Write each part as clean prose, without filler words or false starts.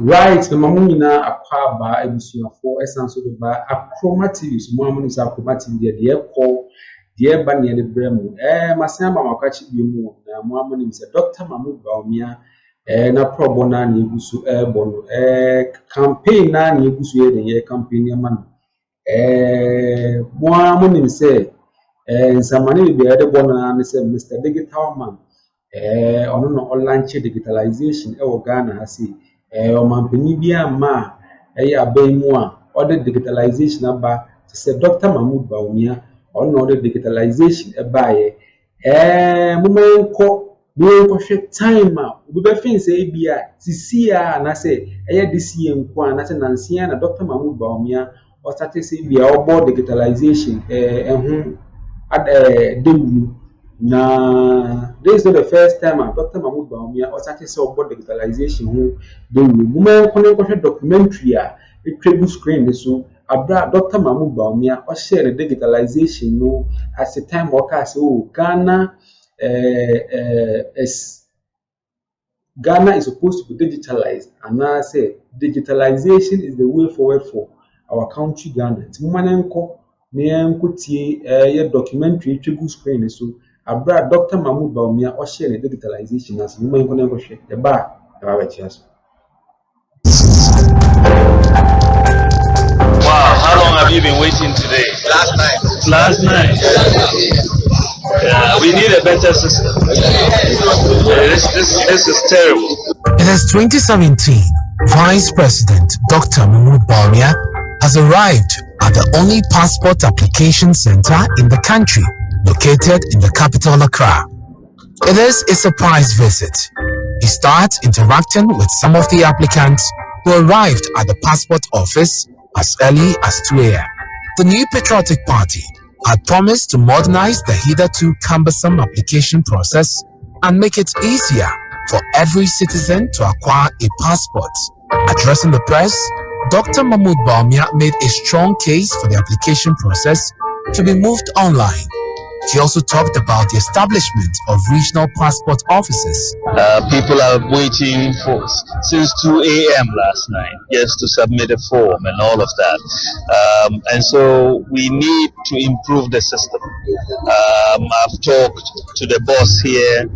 Right, the mamuna akwaba ebusuafo esanso de ba acromatives mo amunu sa acromative de call the ba ne de bremu masen ba makachi bi mu na mo amunu se Dr. Mahmood Bawumia na probo na egusu bono campaign na egusu ye campaign ya man mo amunu se nsamane bi de bono na se Mr. Digital Man ono no online digitalization e wo Ghana hasi omampani bi ama aban mu a ode digitalization aba se Dr. Mahmood Bawumia ono ode digitalization ebaye mumenko hwe time a obi be fin se bia sisi a na se this year nko a na se nansia na Dr. Mahmood Bawumia o start se bia obo digitalization ehun dewulu na this is not the first time Dr. Mahmood Bawumia was actually saw about digitalization who do women connect documentary a trebu screen so abra Dr. Mahmood Bawumia or share the digitalization no as the time workers Ghana is supposed to be digitalized and I say digitalization is the way forward for our country Ghana. It's womanenko tie documentary trebu screen so abra Dr. Mahmood Bawumia or share the digitalization as women can never share the bar. Wow, how long have you been waiting today? Last night. Last night? Yeah, we need a better system. This is terrible. It is 2017. Vice President Dr. Mahmood Bawumia has arrived at the only passport application center in the country, located in the capital Accra. It is a surprise visit. He starts interacting with some of the applicants who arrived at the passport office as early as 2 a.m. The New Patriotic Party had promised to modernize the hitherto cumbersome application process and make it easier for every citizen to acquire a passport. Addressing the press, Dr. Mahmood Bawumia made a strong case for the application process to be moved online. He also talked about the establishment of regional passport offices. People are waiting for since 2 a.m. last night just to submit a form and all of that. And so we need to improve the system. I've talked to the boss here,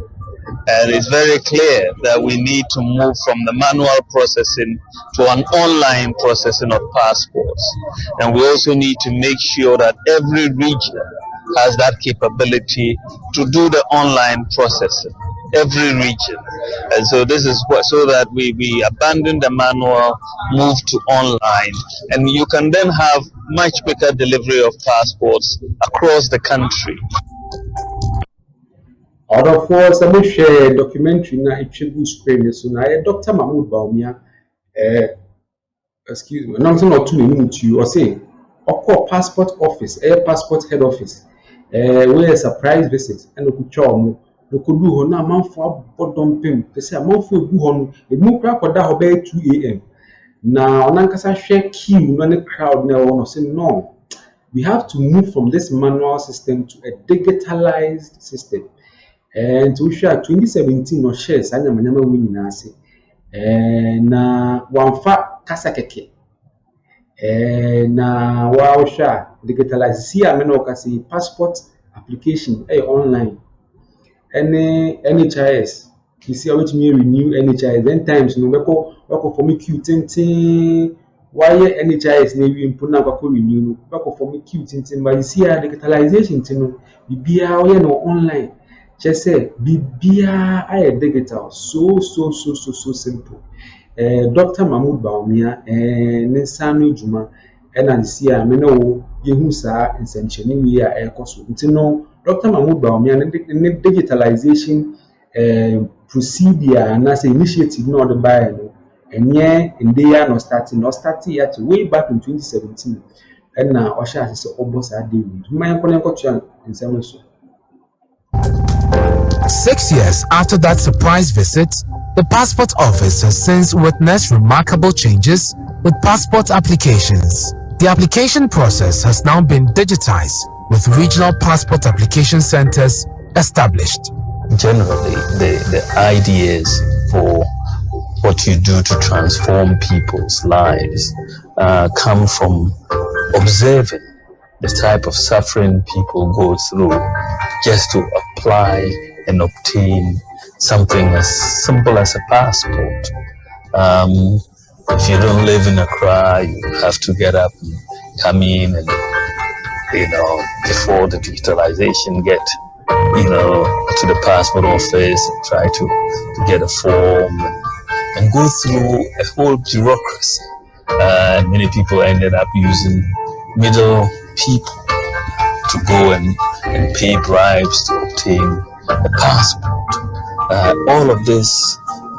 and it's very clear that we need to move from the manual processing to an online processing of passports. And we also need to make sure that every region has that capability to do the online processing, every region. And so this is what, so that we abandon the manual, move to online, and you can then have much quicker delivery of passports across the country. Other for some share documentary na trebu screen so na Dr. Mahmood Bawumia excuse me, nothing or 2 minutes you or say or passport office, passport head office. We a surprise visit and we could do ho na manfo abodom pem to say manfo egu ho no emu kra koda ho be 2 a.m. na onankasa hwe queue no ne crowd na wo no say no, we have to move from this manual system to a digitalized system. And to share 2017 no shares anyamanyama we nyina ase na wamfa kasa keke na wa sha digitalize see amena okasi passport application online any NHIS you see which me renew NHIS then times no beko for me queue tintin why NHIS na we impuna kwa renew no beko for me queue tintin but you see digitalization tino bibia we no online just say bibia digital so simple. Dr. Mahmood Bawumia Ninsanu Juma and see a meno Yehusa and Sencheni we are Elcosu. No, Dr. Mahmood Bawumia digitalization procedure and as an initiative not the buy and yeah in the year no starting yet way back in 2017 and now Osha is almost a deal. My connection in some. 6 years after that surprise visit, the passport office has since witnessed remarkable changes with passport applications. The application process has now been digitized with regional passport application centers established. Generally, the ideas for what you do to transform people's lives come from observing the type of suffering people go through just to apply and obtain something as simple as a passport. If you don't live in Accra, you have to get up and come in and, before the digitalization get, to the passport office and try to get a form and go through a whole bureaucracy. Many people ended up using middle people to go and pay bribes to obtain a passport. All of this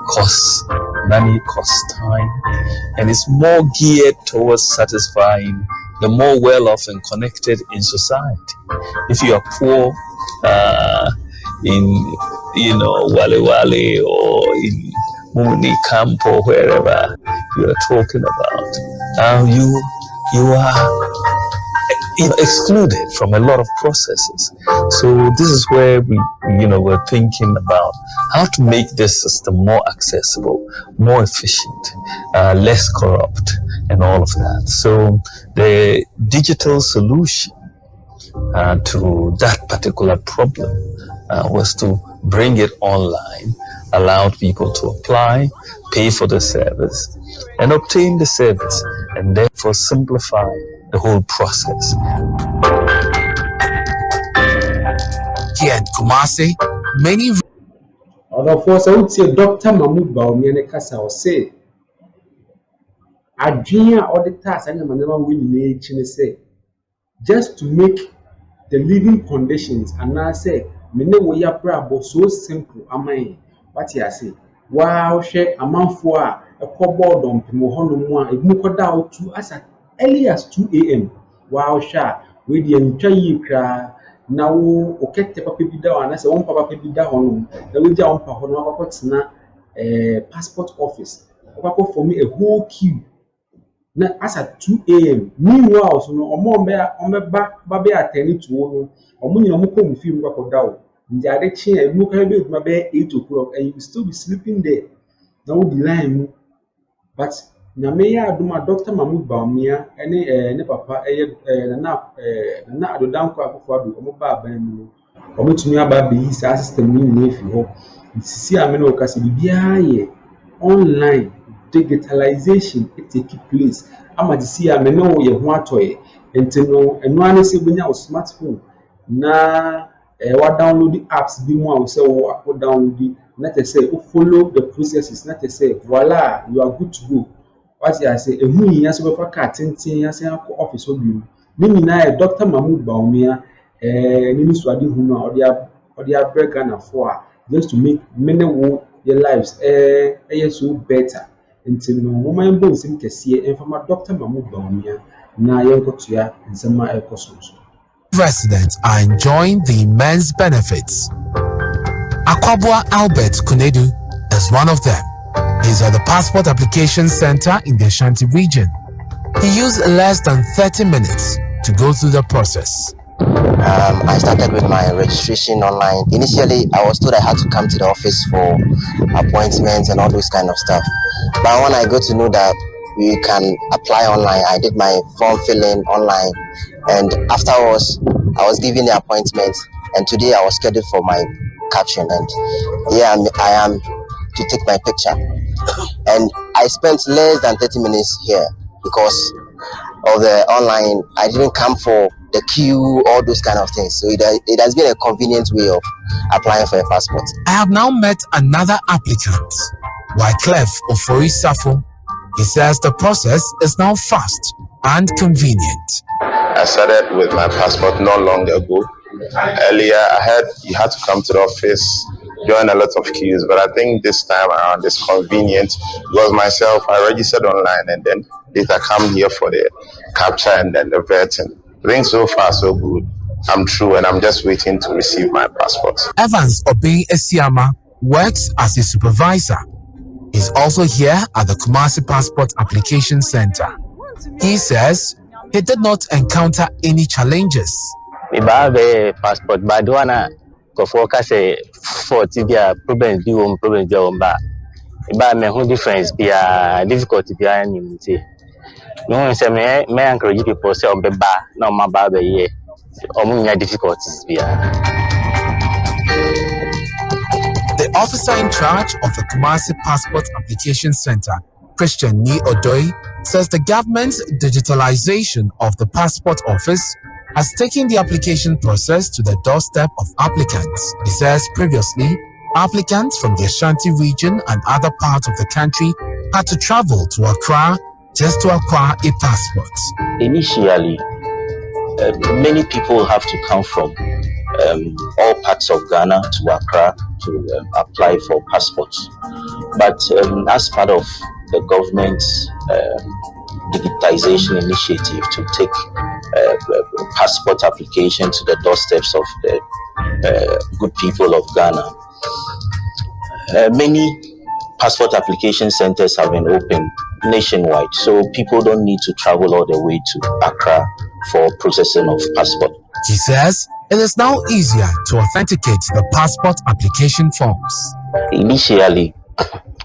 costs money, costs time, and it's more geared towards satisfying the more well-off and connected in society. If you are poor in, Wale Wale or in Muni Camp or wherever you are talking about, you are excluded from a lot of processes. So this is where we're thinking about how to make this system more accessible, more efficient, less corrupt, and all of that. So the digital solution to that particular problem was to bring it online, allowed people to apply, pay for the service, and obtain the service, and therefore simplify the whole process. Here in Kumasi, many Although for so Dr. Mahmoud Bawumia ne kasa o say adwenya all the tasks and manema we need to say just to make the living conditions and I say me ne we ya brabo so simple amai what you say wow share amanfo a ekobod ompimo hono a ebu koda otu as early as 2 a.m. wow sha we dey ntwa yi kra na wo okete papa bi da wana se won papa bi da hono na we ja won pa hono akotena passport office akoko for me a whole queue na as at 2 a.m. meanwhile so no omba be attend to no omo ni omo kom fi mu akoda o ndi ade chi e mu ka be duma be 8 o'clock and you still be sleeping there na wo di line mu but na me ya aduma Dr. Mahmoud Bawumia ne papa na adodanko akofo ado omo ba ban mu omo tumi aba be yi sa system ni na efi ho sisi ame na okase bibia ye online digitalization it take place ama disi ame no ye ho atoye entino eno ane se bonya o smartphone na wa download the apps bi mu a say wo download na te say o follow the processes na te say voila you are good to go. What I say, a moon yes, over cat and yes, office of you. Mimi na Dr. Mahmoud Bawumia, Nimiswadi Huna, or the break for just to make many their lives so better. Until no woman bones in Cassia and from a Dr. Mahmoud Bawumia, na Yankotia and some my cosmos. residents are enjoying the immense benefits. Akwabua Albert Kunedu is one of them. He's at the Passport Application Center in the Ashanti region. He used less than 30 minutes to go through the process. I started with my registration online. Initially, I was told I had to come to the office for appointments and all those kind of stuff. But when I got to know that we can apply online, I did my form filling online, and afterwards, I was given the appointment. And today, I was scheduled for my caption, and here I am to take my picture. And I spent less than 30 minutes here because of the online. I didn't come for the queue, all those kind of things. So it has been a convenient way of applying for a passport. I have now met another applicant, Wyclef Oforisafo. He says the process is now fast and convenient. I started with my passport not long ago. Earlier, I heard you had to come to the office, join a lot of queues, but I think this time around it's convenient because myself, I registered online and then later come here for the capture and then the vetting. I think so far so good. I'm true and I'm just waiting to receive my passport. Evans Obey Esiama works as a supervisor. He's also here at the Kumasi Passport Application Center. He says he did not encounter any challenges. Passport, but one go focus a 40 problems But me who difference be difficulty be any me. No say me encourage people say on be ba na on ba be here. Omunya difficulties be. The officer in charge of the Kumasi Passport Application Center, Christian Ni Odoi, says the government's digitalization of the passport office has taken the application process to the doorstep of applicants. He says previously, applicants from the Ashanti region and other parts of the country had to travel to Accra just to acquire a passport. Initially, many people have to come from all parts of Ghana to Accra to apply for passports. But as part of the government's digitization initiative to take passport application to the doorsteps of the good people of Ghana, many passport application centers have been opened nationwide, so people don't need to travel all the way to Accra for processing of passport. He says it is now easier to authenticate the passport application forms. Initially,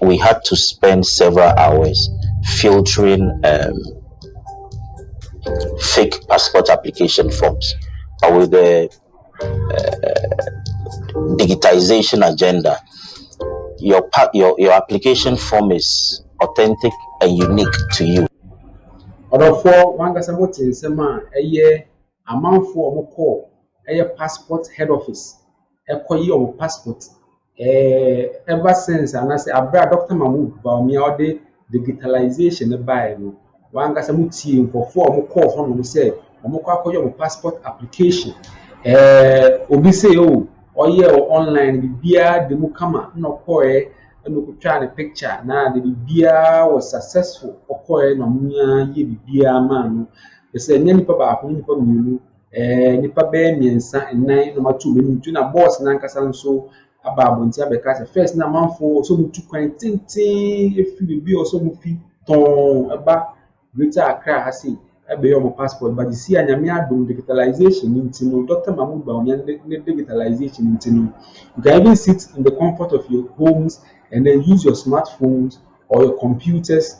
we had to spend several hours filtering fake passport application forms, but with the digitization agenda, your application form is authentic and unique to you. Therefore, one gets a motive in Sema a year, a month for a call, a passport head office, a coy of passport. Ever since, and I say, I brought Dr. Mahmoud Bawumia the digitalization of Bible. One gets a motive for 4 call home, we say, a passport application. Obi say, oh, or yeah, online, beer, the mukama, no coy. And we could try a picture now. The beer was successful. Okoye no muya ye beer man. They say nipa ba ko nipa mienu nipa be miensa nnan number 2 me ntu na boss na nkasa nso aba abonti abeka say first na manfo so mutu kwan tintin efi bi o so mu fi ton aba Greater Accra ha say ebe your passport but you see anyame adom digitalization intino Dr. Mahmoud Bawumia digitalization intino you can even sit in the comfort of your homes and then use your smartphones or your computers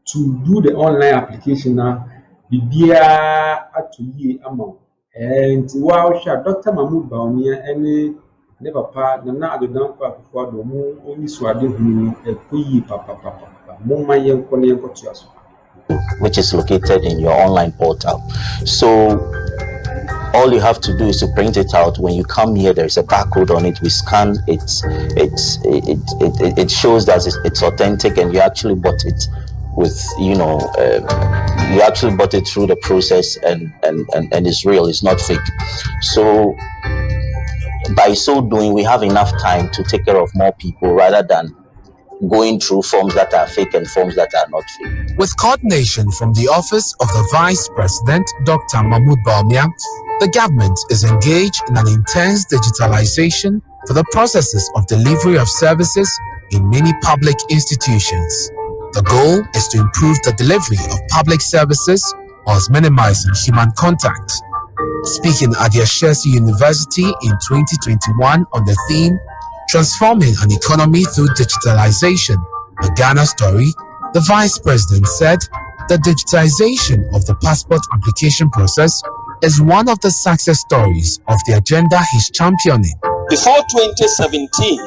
to do the online application now. Bibia atuye amount. And wow, Dr. Mahmoud Bawumia any never part na adodan kwa before do mu oni suade hunu ekoyi papa mo ma yenko ne yenko tuaso, which is located in your online portal. So all you have to do is to print it out. When you come here, there's a barcode on it. We scan it. It shows that it's authentic, and you actually bought it with, you actually bought it through the process, and it's real. It's not fake. So by so doing, we have enough time to take care of more people rather than going through forms that are fake and forms that are not fake. With coordination from the Office of the Vice President, Dr. Mahmoud Bawumia, the government is engaged in an intense digitalization for the processes of delivery of services in many public institutions. The goal is to improve the delivery of public services whilst minimizing human contact. Speaking at the Ashesi University in 2021 on the theme, Transforming an Economy Through Digitalization, a Ghana Story, the Vice President said the digitization of the passport application process is one of the success stories of the agenda he's championing. Before 2017,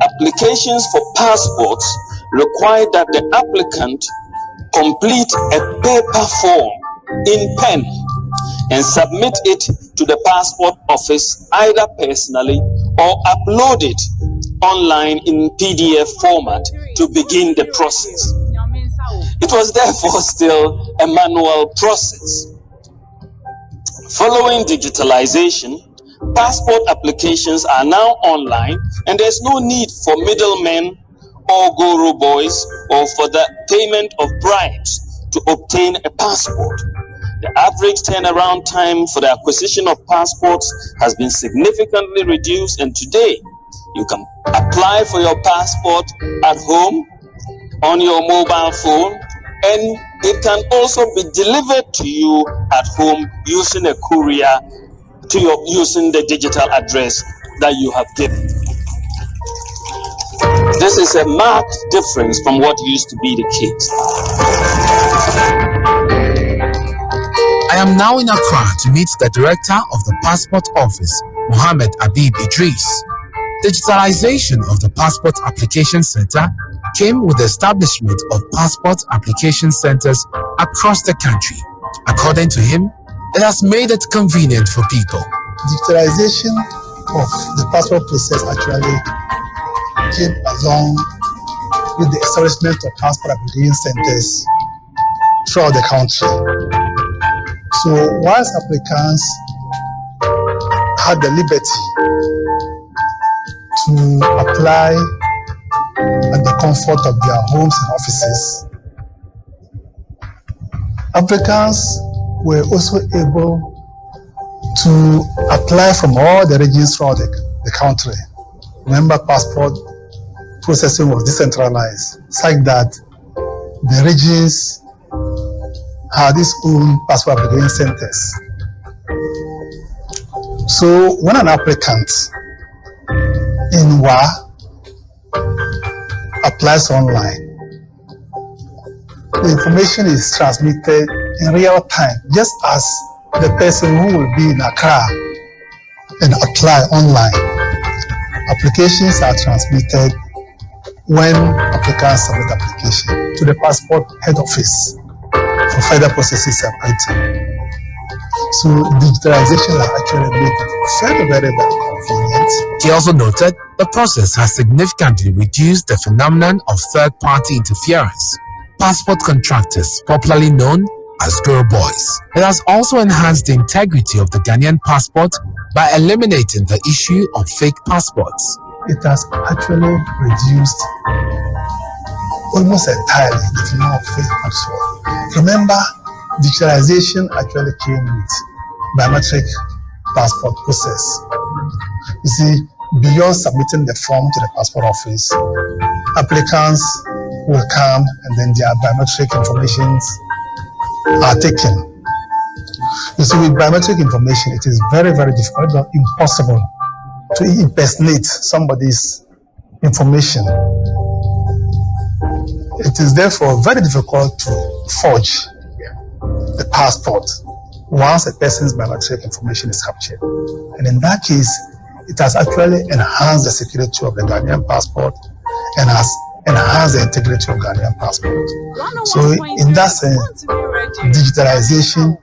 applications for passports required that the applicant complete a paper form in pen and submit it to the passport office either personally or upload it online in PDF format to begin the process. It was therefore still a manual process. Following digitalization, passport applications are now online, and there's no need for middlemen or guru boys or for the payment of bribes to obtain a passport. The average turnaround time for the acquisition of passports has been significantly reduced, and today you can apply for your passport at home on your mobile phone, and it can also be delivered to you at home using a courier using the digital address that you have given. This is a marked difference from what used to be the case. I am now in Accra to meet the director of the Passport Office, Mohammed Habib Idris. Digitalization of the Passport Application Center came with the establishment of passport application centers across the country. According to him, it has made it convenient for people. Digitalization of the passport process actually came along with the establishment of passport application centers throughout the country. So whilst applicants had the liberty to apply at the comfort of their homes and offices, applicants were also able to apply from all the regions throughout the country. Remember, passport processing was decentralized, such that the regions had its own passport application centers. So when an applicant in WA applies online, the information is transmitted in real time, just as the person who will be in Accra and apply online. Applications are transmitted when applicants submit application to the passport head office for further processes and printing. So digitalization has actually made it very, very, very convenient. He also noted the process has significantly reduced the phenomenon of third-party interference. Passport contractors, popularly known as girl boys. It has also enhanced the integrity of the Ghanaian passport by eliminating the issue of fake passports. It has actually reduced almost entirely the phenomenon of fake passport. Remember, digitalization actually came with biometric passport process. You see, beyond submitting the form to the passport office, applicants will come and then their biometric information are taken. You see, with biometric information, it is very, very difficult, but impossible to impersonate somebody's information. It is therefore very difficult to forge the passport once a person's biometric information is captured. And in that case, it has actually enhanced the security of the Ghanaian passport and has enhanced the integrity of Ghanaian passport. So in that sense, digitalization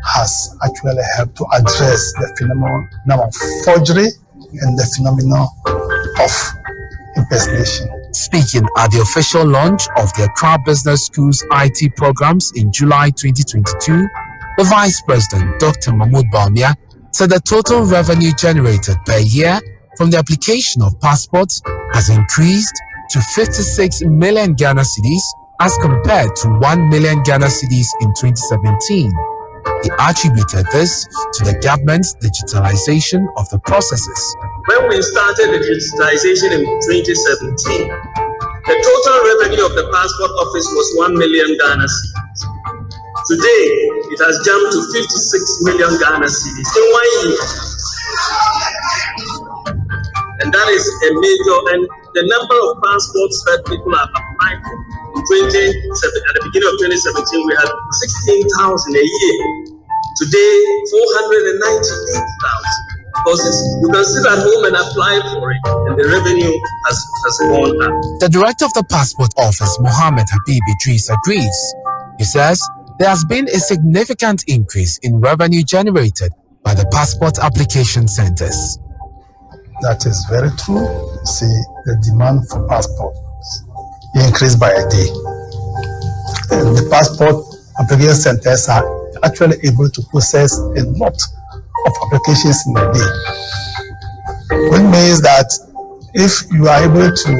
has actually helped to address the phenomenon of forgery and the phenomenon of impersonation. Speaking at the official launch of the Accra Business School's IT programs in July 2022, the Vice President, Dr. Bawumia, said the total revenue generated per year from the application of passports has increased to 56 million Ghana cedis as compared to 1 million Ghana cedis in 2017. He attributed this to the government's digitalization of the processes. When we started the digitalization in 2017, the total revenue of the passport office was 1 million Ghana cedis. Today, it has jumped to 56 million Ghana cedis in 1 year. And that is a major, and the number of passports that people are applying for in at the beginning of 2017, we had 16,000 a year. Today, 498,000. Because you can sit at home and apply for it, and the revenue has gone up. The director of the Passport Office, Mohammed Habib Idris, agrees. He says there has been a significant increase in revenue generated by the passport application centers. That is very true. See, the demand for passports increased by a day. And the passport application centers are actually able to process a lot of applications in a day. Which means that if you are able to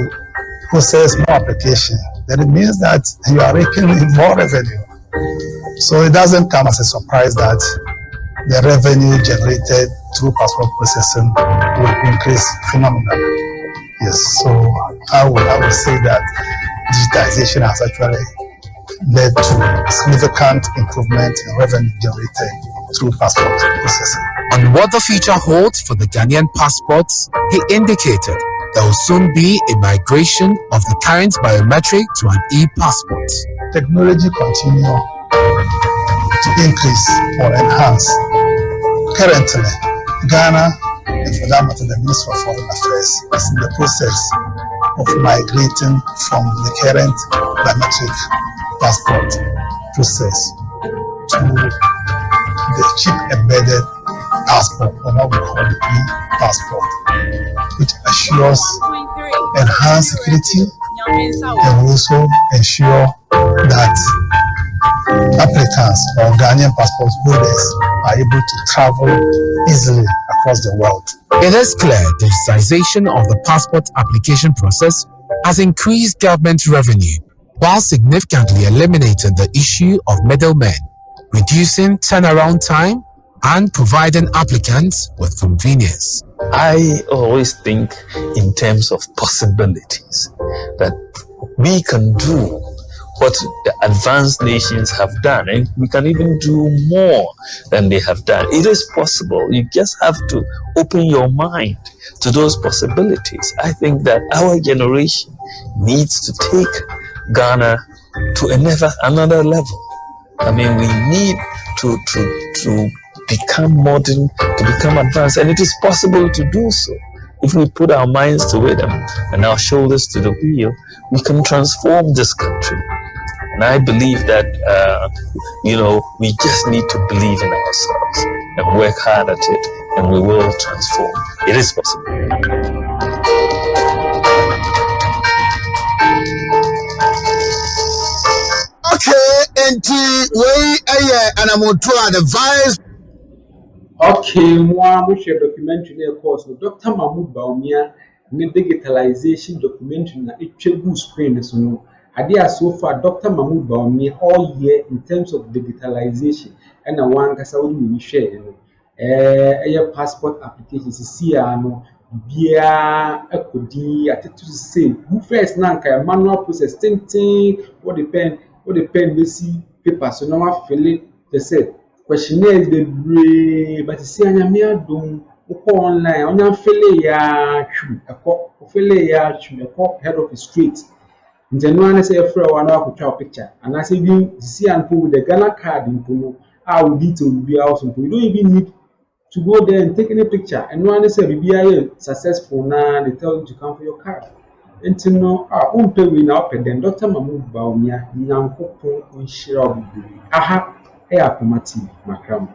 process more applications, then it means that you are raking in more revenue. So it doesn't come as a surprise that the revenue generated through passport processing will increase phenomenally. Yes, so I would say that digitization has actually led to significant improvement in revenue generated through passport processing. On what the future holds for the Ghanaian passports, he indicated there will soon be a migration of the current biometric to an e-passport. Technology continue to increase or enhance. Currently, Ghana, and for that matter, the Ministry of Foreign Affairs, is in the process of migrating from the current biometric passport process to the chip-embedded passport, or what we call the e-passport, which assures enhanced security and will also ensure that applicants or Ghanaian passport holders are able to travel easily across the world. It is clear digitization of the passport application process has increased government revenue while significantly eliminating the issue of middlemen, reducing turnaround time and providing applicants with convenience. I always think in terms of possibilities, that we can do what the advanced nations have done, and we can even do more than they have done. It is possible. You just have to open your mind to those possibilities. I think that our generation needs to take Ghana to another level. I mean, we need to become modern, to become advanced, and it is possible to do so. If we put our minds to it and our shoulders to the wheel, we can transform this country. And I believe that, we just need to believe in ourselves and work hard at it, and we will transform. It is possible. Okay, and and I'm going to advise. Okay, we share documentary course. Dr. Mahmoud Bawumia, digitalization documentary na itchebu screen so no. Idea so far Dr. Mahmoud Bawumia all year in terms of digitalization and one kasa we share no. Passport applications see no bia ekodi atetu say who first na nka manual process tintin what the pen we see paper so no wa fill it they say questionnaire is the brave, but see, I am here doing online. On your fele ya head of the street. In the one say a friend one of a picture, and I say you see and put with the Ghana card in Puno. How detail will be awesome. You don't even need to go there and take any picture. And one say be successful now. They tell you to come for your card. And to know our own pay we now pay them. Dr. Mahmoud Bawumia, Nyanko Pon Shirabu. Aha. Air Comati, Macram.